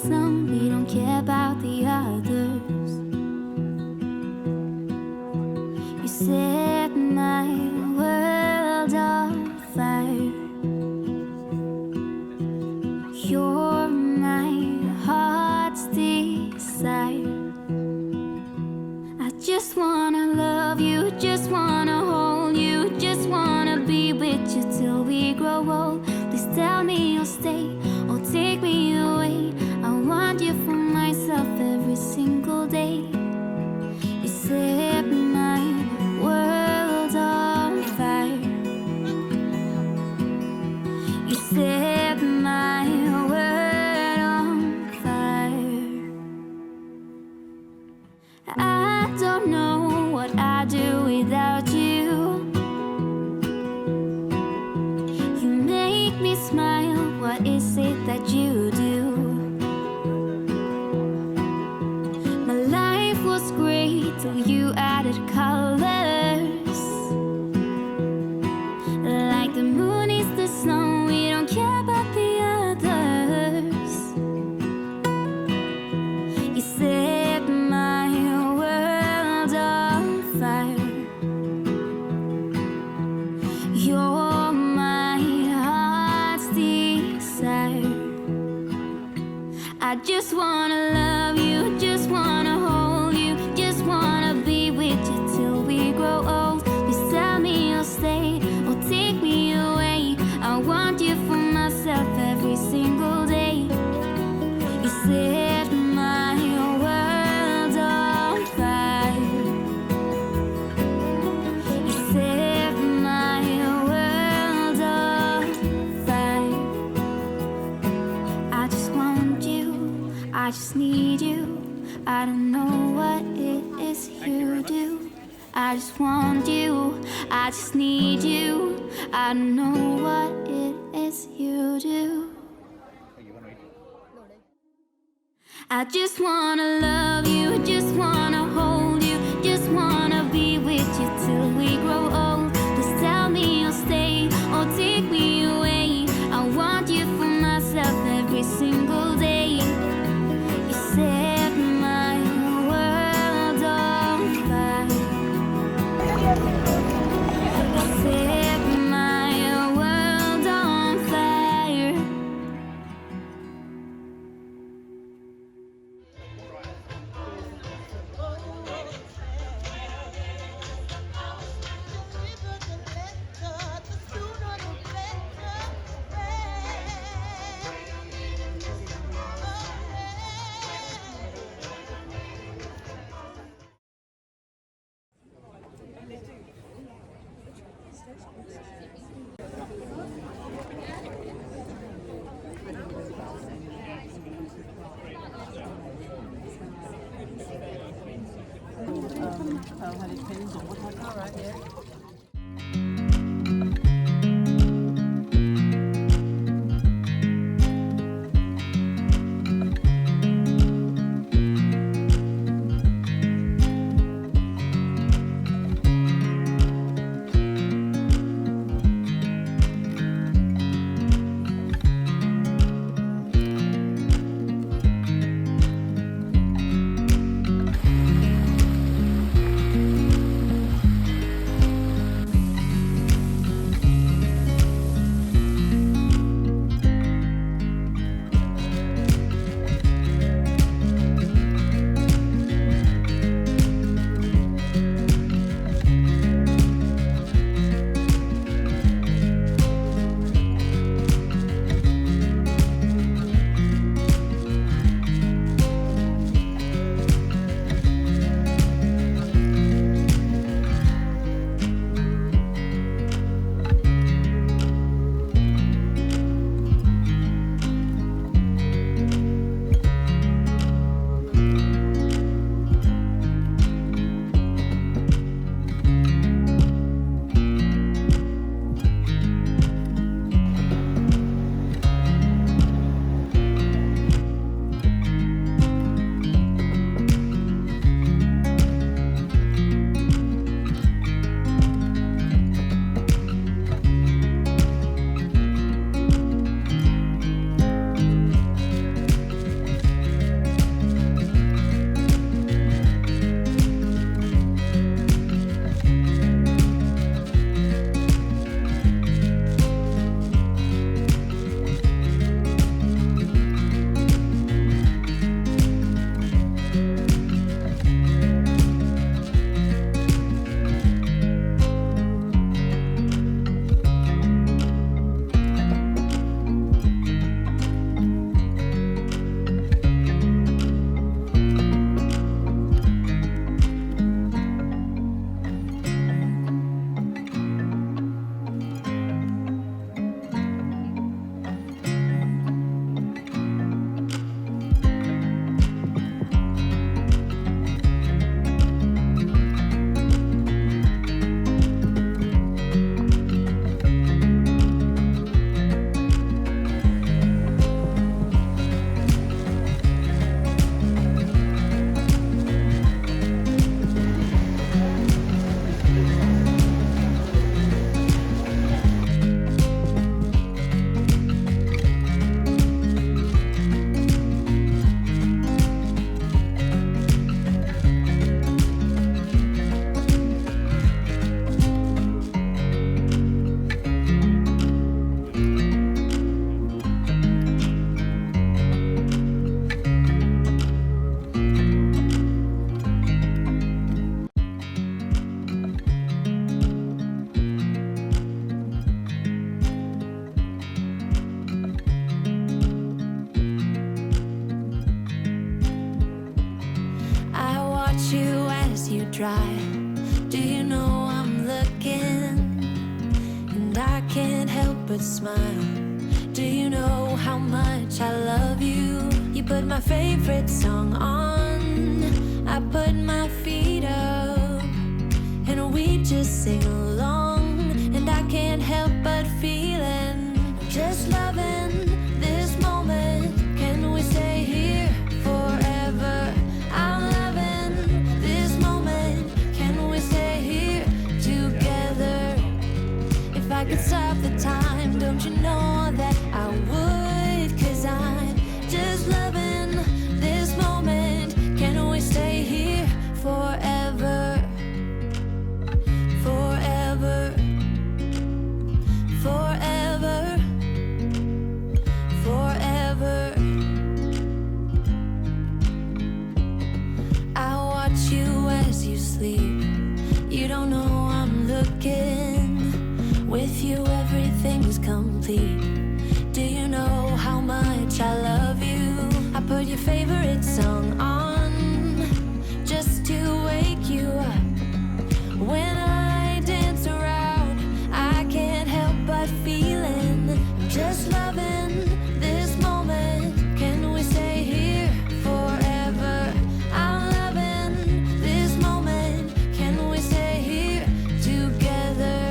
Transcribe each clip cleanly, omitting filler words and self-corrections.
sun, we don't care about the others. You set my world on fire. You're my heart's desire. I just wanna love you, just wanna hold you, just wanna be with you till we grow old. Please tell me you'll stay or take me away. I want you for myself every single day. You set my world on fire. You set my world on fire. I don't know what I'd do without you. You make me smile, what is it that you do? My life was great till you added colors. Like the moon is the snow, we don't care about the others. You set my world on fire. You're my heart's desire. I just wanna love you, just wanna hold you, just wanna be with you till we grow old. Please tell me you'll stay or take me away. I want you for myself every single day. You set my world on fire. You set my world on fire. I just want you, I just need you. I don't know what it is you do. I just want you, I just need you. I don't know what it is you do. I just wanna love you, just wanna hold you, just wanna be with you till we grow old. Please tell me you'll stay or take me away. I want you for myself every single day. You set my world on fire. You set my world on fire. dry. Do you know I'm looking? And I can't help but smile. Do you know how much I love you? You put my favorite song on, I put my feet up, and we just sing along. And I can't help but feeling, just loving this moment. Can we stay here forever? I'm loving this moment. Can we stay here together? If I could stop the time, don't you know that I would? 'Cause I'm just loving this moment. Can we stay here forever? Forever. Forever. Forever. I watch you as you sleep. You don't know I'm looking. With you everything's complete. Do you know how much I love you? I put your favorite song on just to wake you up. When I dance around, I can't help but feeling, just loving this moment. Can we stay here forever? I'm loving this moment. Can we stay here together?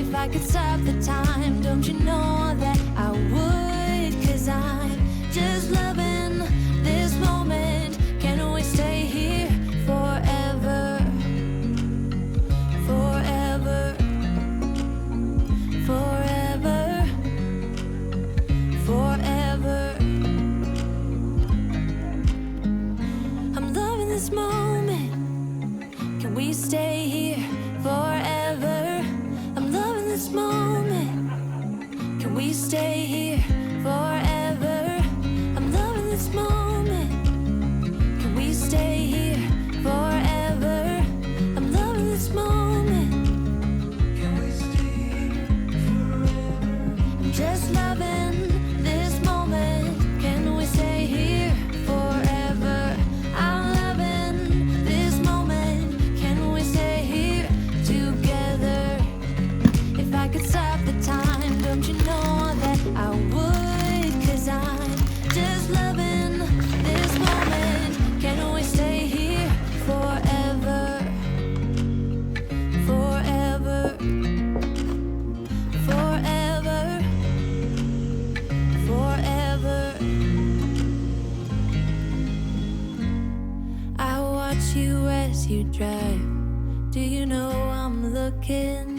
If I could stop the time, don't you know that I would? 'Cause I'm just loving this moment. Can we stay here forever? Forever. Forever. Forever. I'm loving this moment. Can we stay here forever? I'm loving this moment. Can we stay here forever? I'm loving this moment. Can we stay here forever? I'm loving this moment. Can we stay here forever? I'm just loving this moment. Can we stay here forever? I'm loving this moment. Can we stay here together? If I could stop the time, don't you know that I would? 'Cause I'm just loving this moment. Can we stay here forever? Forever. Forever. Forever. I watch you as you drive. Do you know I'm looking?